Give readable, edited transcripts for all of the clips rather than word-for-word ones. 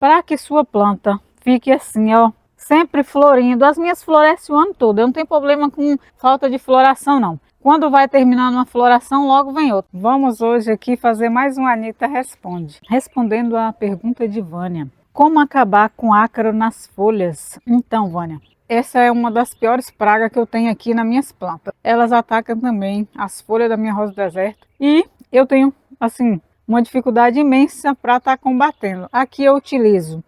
para que sua planta fique assim, ó, sempre florindo. As minhas florescem o ano todo, eu não tenho problema com falta de floração não. Quando vai terminar uma floração, logo vem outra. Vamos hoje aqui fazer mais um Anita Responde. Respondendo a pergunta de Vânia. Como acabar com ácaro nas folhas? Então, Vânia, essa é uma das piores pragas que eu tenho aqui nas minhas plantas. Elas atacam também as folhas da minha rosa do deserto. E eu tenho, assim, uma dificuldade imensa para estar combatendo. Aqui eu utilizo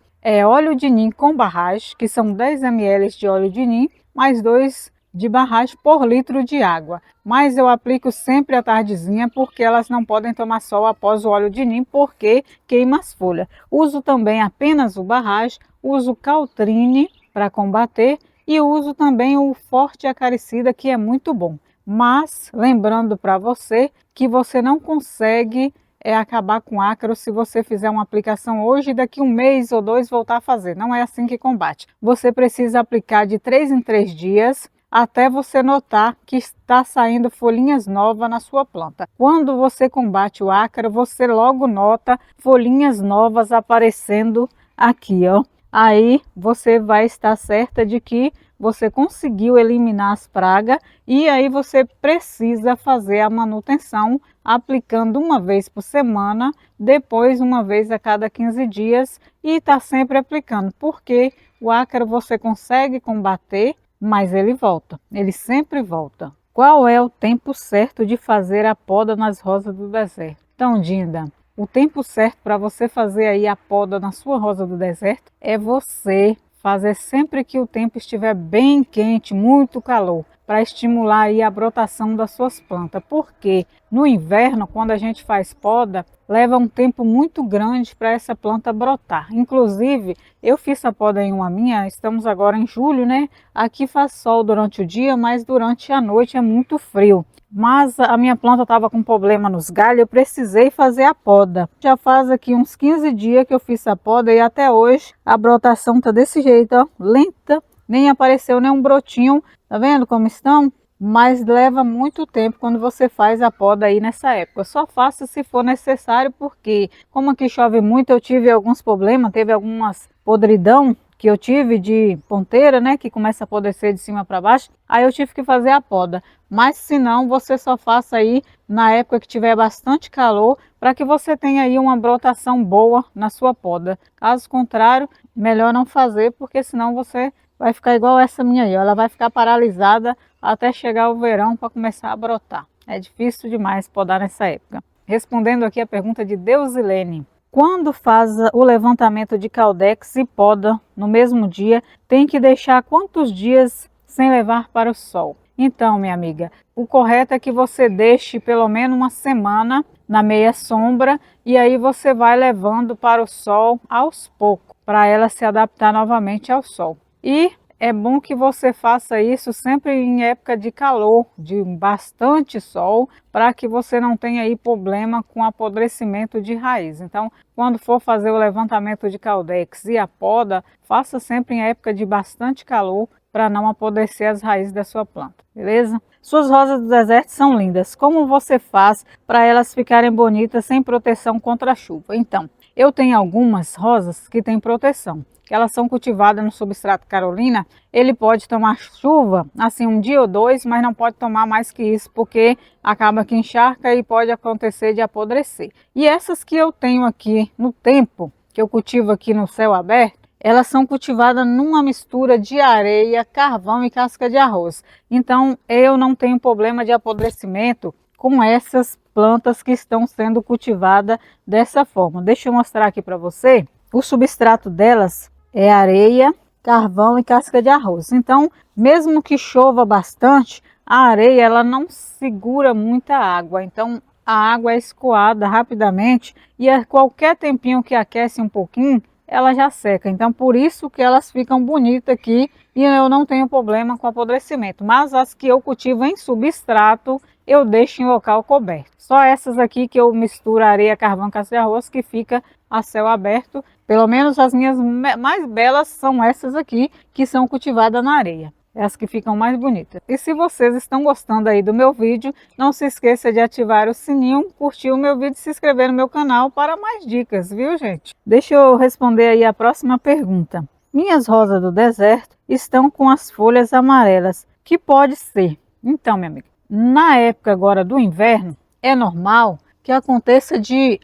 óleo de nim com barragem, que são 10 ml de óleo de nim, mais 2 de barragem por litro de água. Mas eu aplico sempre à tardezinha, porque elas não podem tomar sol após o óleo de nim, porque queima as folhas. Uso também apenas o barragem, uso Caltrine para combater e uso também o Forte Acaricida, que é muito bom. Mas lembrando para você que você não consegue acabar com ácaro se você fizer uma aplicação hoje e daqui um mês ou 2 voltar a fazer. Não é assim que combate. Você precisa aplicar de 3 em 3 dias, até você notar que está saindo folhinhas novas na sua planta. Quando você combate o ácaro, você logo nota folhinhas novas aparecendo aqui, ó. Aí você vai estar certa de que você conseguiu eliminar as pragas e aí você precisa fazer a manutenção aplicando uma vez por semana, depois uma vez a cada 15 dias e está sempre aplicando, porque o ácaro você consegue combater, mas ele volta, ele sempre volta. Qual é o tempo certo de fazer a poda nas rosas do deserto? Então, Dinda, o tempo certo para você fazer aí a poda na sua rosa do deserto é você fazer sempre que o tempo estiver bem quente, muito calor, para estimular aí a brotação das suas plantas. Porque no inverno, quando a gente faz poda, leva um tempo muito grande para essa planta brotar. Inclusive, eu fiz a poda em uma minha, estamos agora em julho, né? Aqui faz sol durante o dia, mas durante a noite é muito frio. Mas a minha planta estava com problema nos galhos, eu precisei fazer a poda. Já faz aqui uns 15 dias que eu fiz a poda e até hoje a brotação tá desse jeito, ó, lenta, nem apareceu nenhum brotinho. Tá vendo como estão? Mas leva muito tempo quando você faz a poda aí nessa época. Só faça se for necessário, porque como aqui chove muito, eu tive alguns problemas, teve algumas podridão que eu tive de ponteira, né, que começa a apodrecer de cima para baixo, aí eu tive que fazer a poda. Mas se não, você só faça aí na época que tiver bastante calor, para que você tenha aí uma brotação boa na sua poda. Caso contrário, melhor não fazer, porque senão você vai ficar igual essa minha aí, ó. Ela vai ficar paralisada até chegar o verão para começar a brotar. É difícil demais podar nessa época. Respondendo aqui a pergunta de Deusilene. Quando faz o levantamento de Caudex e poda no mesmo dia, tem que deixar quantos dias sem levar para o sol? Então, minha amiga, o correto é que você deixe pelo menos uma semana na meia sombra e aí você vai levando para o sol aos poucos, para ela se adaptar novamente ao sol. E é bom que você faça isso sempre em época de calor, de bastante sol, para que você não tenha aí problema com apodrecimento de raiz. Então, quando for fazer o levantamento de Caudex e a poda, faça sempre em época de bastante calor, para não apodrecer as raízes da sua planta, beleza? Suas rosas do deserto são lindas. Como você faz para elas ficarem bonitas sem proteção contra a chuva? Então, eu tenho algumas rosas que têm proteção, que elas são cultivadas no substrato Carolina. Ele pode tomar chuva, assim, um dia ou 2, mas não pode tomar mais que isso, porque acaba que encharca e pode acontecer de apodrecer. E essas que eu tenho aqui no tempo, que eu cultivo aqui no céu aberto, elas são cultivadas numa mistura de areia, carvão e casca de arroz. Então, eu não tenho problema de apodrecimento com essas plantas que estão sendo cultivadas dessa forma. Deixa eu mostrar aqui para você. O substrato delas é areia, carvão e casca de arroz. Então, mesmo que chova bastante, a areia ela não segura muita água. Então, a água é escoada rapidamente e a qualquer tempinho que aquece um pouquinho, ela já seca. Então, por isso que elas ficam bonitas aqui e eu não tenho problema com apodrecimento. Mas as que eu cultivo em substrato, eu deixo em local coberto. Só essas aqui que eu misturo areia, carvão, casca de arroz, que fica a céu aberto. Pelo menos as minhas mais belas são essas aqui, que são cultivadas na areia. é as que ficam mais bonitas. E se vocês estão gostando aí do meu vídeo, não se esqueça de ativar o sininho, curtir o meu vídeo e se inscrever no meu canal para mais dicas, viu, gente? Deixa eu responder aí a próxima pergunta. Minhas rosas do deserto estão com as folhas amarelas. Que pode ser? Então, minha amiga, na época agora do inverno, é normal que aconteça de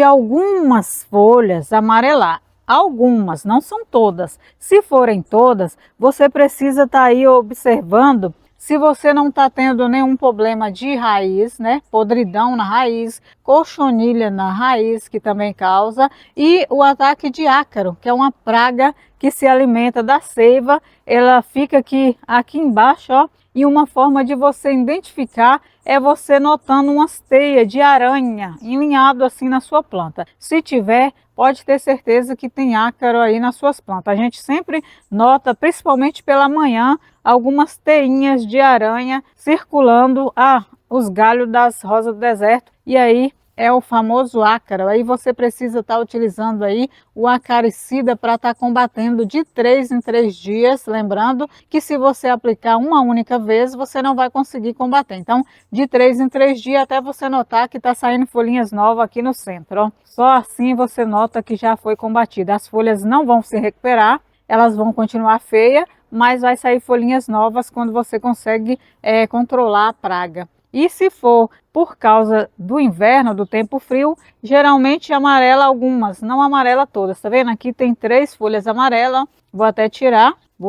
algumas folhas amarelar. Algumas, não são todas. Se forem todas, você precisa estar aí observando se você não está tendo nenhum problema de raiz, né? Podridão na raiz, cochonilha na raiz, que também causa, e o ataque de ácaro, que é uma praga que se alimenta da seiva. Ela fica aqui embaixo, ó. E uma forma de você identificar é você notando umas teias de aranha enlinhado assim na sua planta. Se tiver, pode ter certeza que tem ácaro aí nas suas plantas. A gente sempre nota, principalmente pela manhã, algumas teinhas de aranha circulando os galhos das rosas do deserto. E aí é o famoso ácaro. Aí você precisa estar utilizando aí o acaricida para estar combatendo de 3 em 3 dias. Lembrando que se você aplicar uma única vez, você não vai conseguir combater. Então, de 3 em 3 dias até você notar que está saindo folhinhas novas aqui no centro. Ó. Só assim você nota que já foi combatida. As folhas não vão se recuperar, elas vão continuar feias, mas vai sair folhinhas novas quando você consegue controlar a praga. E se for por causa do inverno, do tempo frio, geralmente amarela algumas, não amarela todas. Tá vendo? Aqui tem 3 folhas amarelas, vou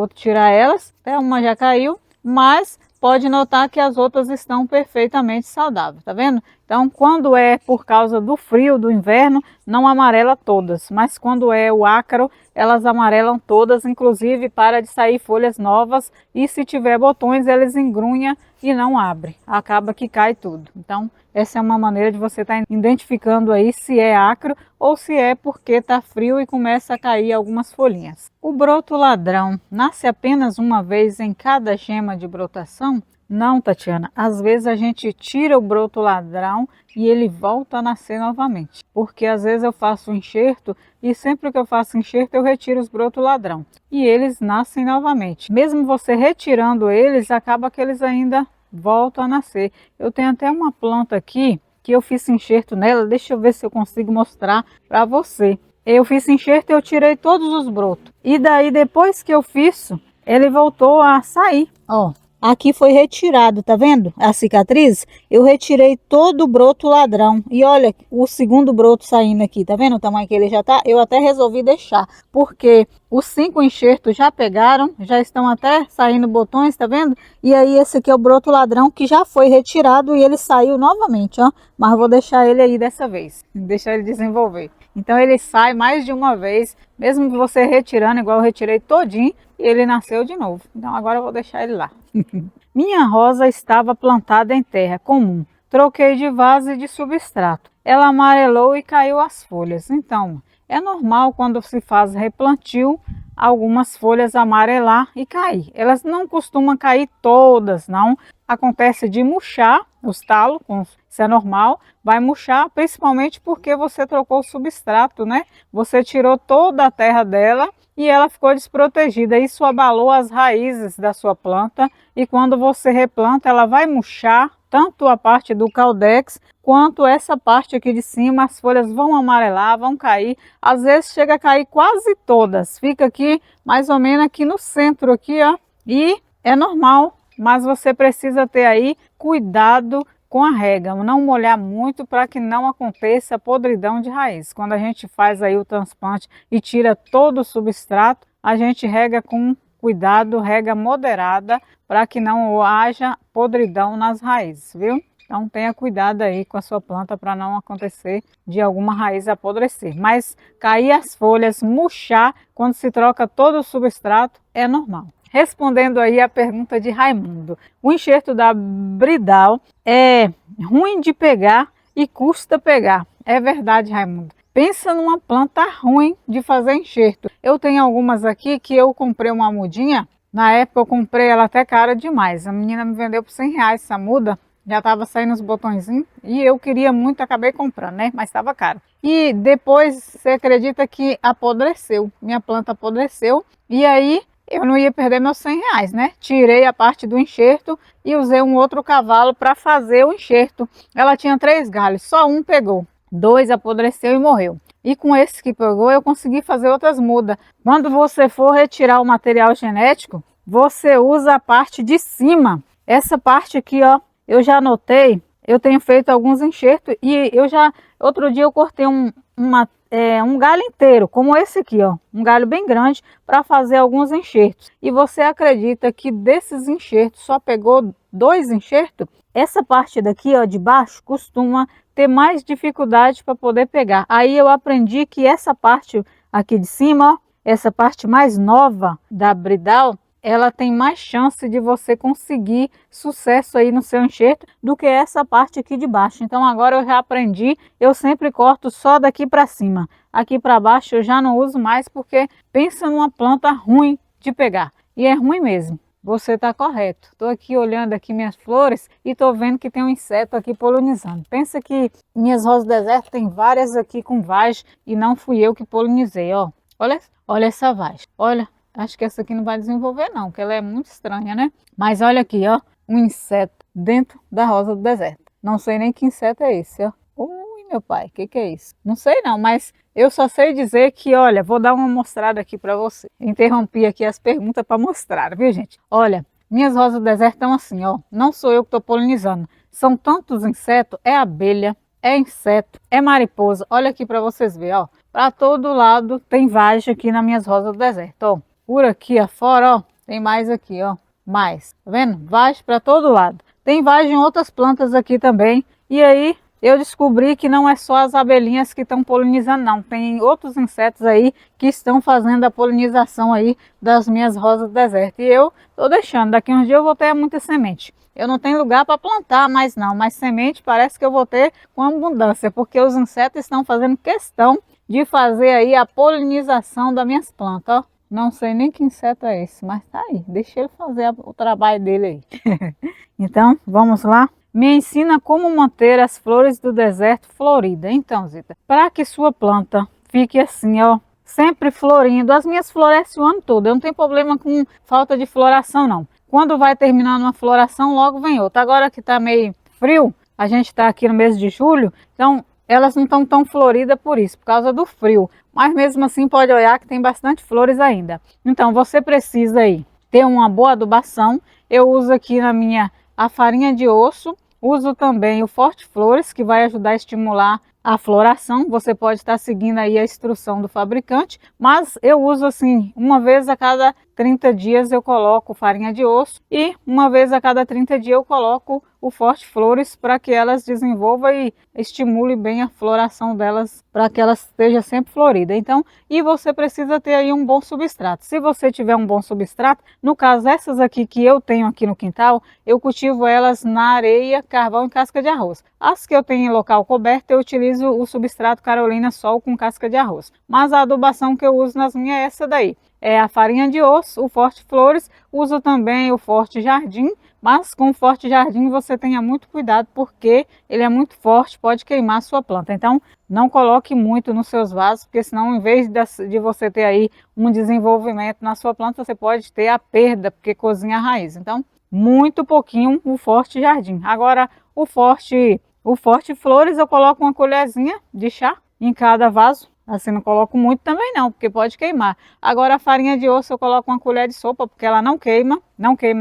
tirar elas, até uma já caiu, mas pode notar que as outras estão perfeitamente saudáveis, tá vendo? Então, quando é por causa do frio, do inverno, não amarela todas, mas quando é o ácaro, elas amarelam todas, inclusive para de sair folhas novas, e se tiver botões, eles engrunham e não abre, acaba que cai tudo. Então, essa é uma maneira de você estar identificando aí se é ácaro ou se é porque está frio e começa a cair algumas folhinhas. O broto ladrão nasce apenas uma vez em cada gema de brotação? Não, Tatiana, às vezes a gente tira o broto ladrão e ele volta a nascer novamente. Porque às vezes eu faço enxerto e sempre que eu faço enxerto eu retiro os brotos ladrão. E eles nascem novamente. Mesmo você retirando eles, acaba que eles ainda voltam a nascer. Eu tenho até uma planta aqui que eu fiz enxerto nela, deixa eu ver se eu consigo mostrar para você. Eu fiz enxerto e eu tirei todos os brotos. E daí depois que eu fiz, ele voltou a sair, ó. Aqui foi retirado, tá vendo? A cicatriz, eu retirei todo o broto ladrão. E olha o segundo broto saindo aqui, tá vendo o tamanho que ele já tá? Eu até resolvi deixar, porque os 5 enxertos já pegaram, já estão até saindo botões, tá vendo? E aí esse aqui é o broto ladrão que já foi retirado e ele saiu novamente, ó. Mas eu vou deixar ele aí dessa vez, deixar ele desenvolver. Então ele sai mais de uma vez, mesmo que você retirando, igual eu retirei todinho, e ele nasceu de novo. Então agora eu vou deixar ele lá. Minha rosa estava plantada em terra comum. Troquei de vaso e de substrato. Ela amarelou e caiu as folhas. Então, é normal quando se faz replantio, algumas folhas amarelar e cair. Elas não costumam cair todas, não. Acontece de murchar os talos, isso é normal, vai murchar, principalmente porque você trocou o substrato, né? Você tirou toda a terra dela e ela ficou desprotegida. Isso abalou as raízes da sua planta e quando você replanta, ela vai murchar, tanto a parte do caudex quanto essa parte aqui de cima. As folhas vão amarelar, vão cair, às vezes chega a cair quase todas, fica aqui mais ou menos aqui no centro aqui, ó, e é normal, mas você precisa ter aí cuidado com a rega, não molhar muito para que não aconteça podridão de raiz. Quando a gente faz aí o transplante e tira todo o substrato, a gente rega com cuidado, rega moderada, para que não haja podridão nas raízes, viu? Então tenha cuidado aí com a sua planta para não acontecer de alguma raiz apodrecer. Mas cair as folhas, murchar, quando se troca todo o substrato, é normal. Respondendo aí a pergunta de Raimundo, o enxerto da Bridal é ruim de pegar e custa pegar. É verdade, Raimundo. Pensa numa planta ruim de fazer enxerto. Eu tenho algumas aqui que eu comprei uma mudinha. Na época eu comprei ela até cara demais. A menina me vendeu por R$100 essa muda. Já estava saindo os botõezinhos e eu queria muito, acabei comprando, né? Mas estava caro. E depois, você acredita que apodreceu? Minha planta apodreceu e aí eu não ia perder meus R$ 100, né? Tirei a parte do enxerto e usei um outro cavalo para fazer o enxerto. Ela tinha 3 galhos, só um pegou, 2 apodreceu e morreu. E com esse que pegou, eu consegui fazer outras mudas. Quando você for retirar o material genético, você usa a parte de cima. Essa parte aqui, ó, eu já anotei, eu tenho feito alguns enxertos e outro dia eu cortei um galho inteiro, como esse aqui, ó, um galho bem grande, para fazer alguns enxertos. E você acredita que desses enxertos só pegou 2 enxertos? Essa parte daqui, ó, de baixo, costuma ter mais dificuldade para poder pegar. Aí eu aprendi que essa parte aqui de cima, ó, essa parte mais nova da bridal, ela tem mais chance de você conseguir sucesso aí no seu enxerto do que essa parte aqui de baixo. Então agora eu já aprendi, eu sempre corto só daqui para cima. Aqui para baixo eu já não uso mais porque pensa numa planta ruim de pegar. E é ruim mesmo. Você está correto. Estou aqui olhando aqui minhas flores e estou vendo que tem um inseto aqui polinizando. Pensa que minhas rosas do deserto tem várias aqui com vagem e não fui eu que polinizei, ó. Olha essa vagem, olha. Acho que essa aqui não vai desenvolver não, porque ela é muito estranha, né? Mas olha aqui, ó, um inseto dentro da rosa do deserto. Não sei nem que inseto é esse, ó. Ui, meu pai, o que é isso? Não sei não, mas eu só sei dizer que, olha, vou dar uma mostrada aqui para você. Interrompi aqui as perguntas para mostrar, viu, gente? Olha, minhas rosas do deserto estão assim, ó. Não sou eu que estou polinizando. São tantos insetos, é abelha, é inseto, é mariposa. Olha aqui para vocês verem, ó. Para todo lado tem vagem aqui nas minhas rosas do deserto, ó. Por aqui afora, ó, tem mais aqui, ó, mais, tá vendo? Vagem para todo lado. Tem vagem em outras plantas aqui também. E aí eu descobri que não é só as abelhinhas que estão polinizando, não. Tem outros insetos aí que estão fazendo a polinização aí das minhas rosas do deserto. E eu tô deixando, daqui uns dias eu vou ter muita semente. Eu não tenho lugar para plantar mais não, mas semente parece que eu vou ter com abundância, porque os insetos estão fazendo questão de fazer aí a polinização das minhas plantas, ó. Não sei nem que inseto é esse, mas tá aí. Deixa ele fazer o trabalho dele aí. Então, vamos lá. Me ensina como manter as flores do deserto floridas. Então, Zita, para que sua planta fique assim, ó, sempre florindo. As minhas florescem o ano todo. Eu não tenho problema com falta de floração, não. Quando vai terminando uma floração, logo vem outra. Agora que tá meio frio, a gente está aqui no mês de julho, então elas não estão tão floridas por isso, por causa do frio. Mas mesmo assim pode olhar que tem bastante flores ainda. Então você precisa aí ter uma boa adubação. Eu uso aqui na minha a farinha de osso, uso também o Forte Flores, que vai ajudar a estimular a floração. Você pode estar seguindo aí a instrução do fabricante, mas eu uso assim, uma vez a cada 30 dias eu coloco farinha de osso e uma vez a cada 30 dias eu coloco o Forte Flores para que elas desenvolvam e estimule bem a floração delas, para que elas estejam sempre floridas. Então, e você precisa ter aí um bom substrato. Se você tiver um bom substrato, no caso essas aqui que eu tenho aqui no quintal, eu cultivo elas na areia, carvão e casca de arroz. As que eu tenho em local coberto, eu utilizo o substrato Carolina Sol com casca de arroz. Mas a adubação que eu uso nas minhas é essa daí. É a farinha de osso, o Forte Flores, uso também o Forte Jardim, mas com o Forte Jardim você tenha muito cuidado porque ele é muito forte, pode queimar a sua planta. Então não coloque muito nos seus vasos, porque senão em vez de você ter aí um desenvolvimento na sua planta, você pode ter a perda, porque cozinha a raiz. Então muito pouquinho o Forte Jardim. Agora o Forte Flores eu coloco uma colherzinha de chá em cada vaso. Assim, não coloco muito também não, porque pode queimar. Agora a farinha de osso eu coloco uma colher de sopa, porque ela não queima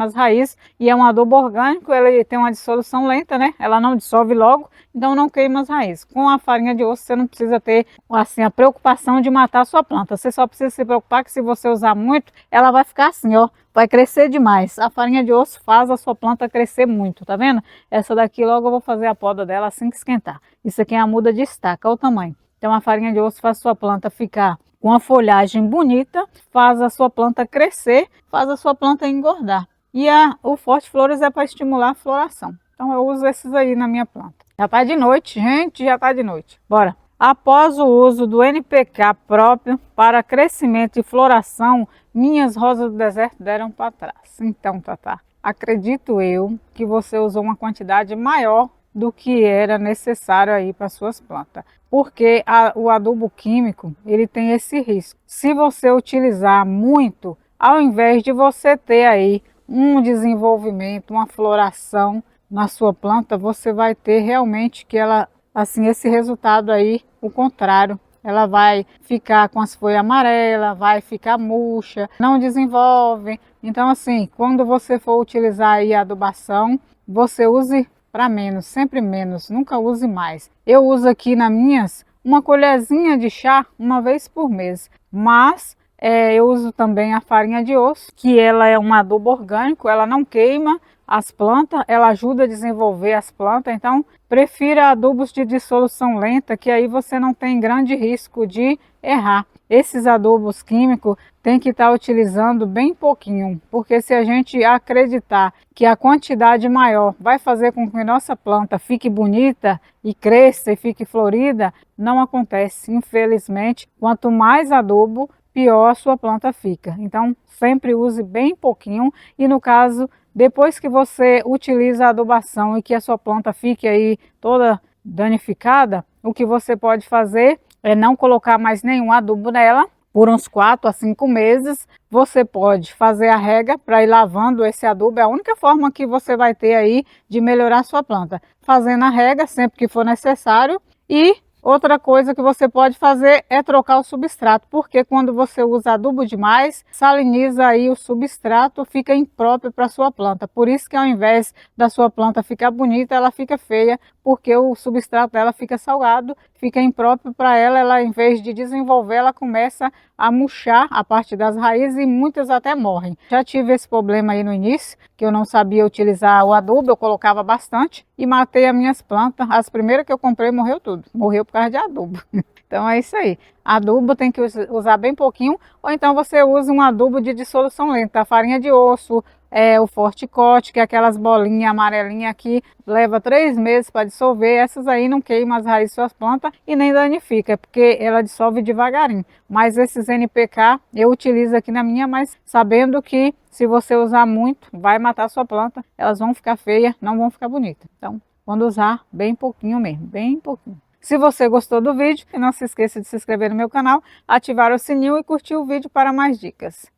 as raízes. E é um adubo orgânico, ele tem uma dissolução lenta, né? Ela não dissolve logo, então não queima as raízes. Com a farinha de osso você não precisa ter, assim, a preocupação de matar a sua planta. Você só precisa se preocupar que se você usar muito, ela vai ficar assim, ó. Vai crescer demais. A farinha de osso faz a sua planta crescer muito, tá vendo? Essa daqui logo eu vou fazer a poda dela assim que esquentar. Isso aqui é a muda de estaca, olha o tamanho. Então a farinha de osso faz a sua planta ficar com a folhagem bonita, faz a sua planta crescer, faz a sua planta engordar. E o Forte Flores é para estimular a floração. Então eu uso esses aí na minha planta. Já tá de noite, gente, já tá de noite. Bora! Após o uso do NPK próprio para crescimento e floração, minhas rosas do deserto deram para trás. Então, Tatá, acredito eu que você usou uma quantidade maior do que era necessário aí para suas plantas, porque o adubo químico ele tem esse risco. Se você utilizar muito, ao invés de você ter aí um desenvolvimento, uma floração na sua planta, você vai ter realmente que ela, assim, esse resultado aí, o contrário. Ela vai ficar com as folhas amarelas, vai ficar murcha, não desenvolve. Então, assim, quando você for utilizar aí a adubação, você use para menos, sempre menos, nunca use mais. Eu uso aqui nas minhas uma colherzinha de chá uma vez por mês, mas eu uso também a farinha de osso, que ela é um adubo orgânico, ela não queima as plantas, ela ajuda a desenvolver as plantas, então prefira adubos de dissolução lenta, que aí você não tem grande risco de errar. Esses adubos químicos tem que estar utilizando bem pouquinho, porque se a gente acreditar que a quantidade maior vai fazer com que nossa planta fique bonita e cresça e fique florida, não acontece. Infelizmente, quanto mais adubo, pior a sua planta fica. Então, sempre use bem pouquinho e no caso, depois que você utiliza a adubação e que a sua planta fique aí toda danificada, o que você pode fazer é não colocar mais nenhum adubo nela por uns 4 a 5 meses. Você pode fazer a rega para ir lavando esse adubo, é a única forma que você vai ter aí de melhorar a sua planta. Fazendo a rega sempre que for necessário. E outra coisa que você pode fazer é trocar o substrato, porque quando você usa adubo demais, saliniza aí o substrato, fica impróprio para a sua planta. Por isso que ao invés da sua planta ficar bonita, ela fica feia, porque o substrato dela fica salgado, fica impróprio para ela, ela em vez de desenvolver, ela começa a murchar a parte das raízes e muitas até morrem. Já tive esse problema aí no início, que eu não sabia utilizar o adubo, eu colocava bastante e matei as minhas plantas. As primeiras que eu comprei morreu tudo, morreu por causa de adubo. Então é isso aí, adubo tem que usar bem pouquinho, ou então você usa um adubo de dissolução lenta, a farinha de osso, o Forticote, que é aquelas bolinhas amarelinhas que leva 3 meses para dissolver. Essas aí não queimam as raízes das suas plantas e nem danifica, porque ela dissolve devagarinho. Mas esses NPK eu utilizo aqui na minha, mas sabendo que se você usar muito, vai matar a sua planta, elas vão ficar feias, não vão ficar bonitas. Então, quando usar, bem pouquinho mesmo, bem pouquinho. Se você gostou do vídeo, não se esqueça de se inscrever no meu canal, ativar o sininho e curtir o vídeo para mais dicas.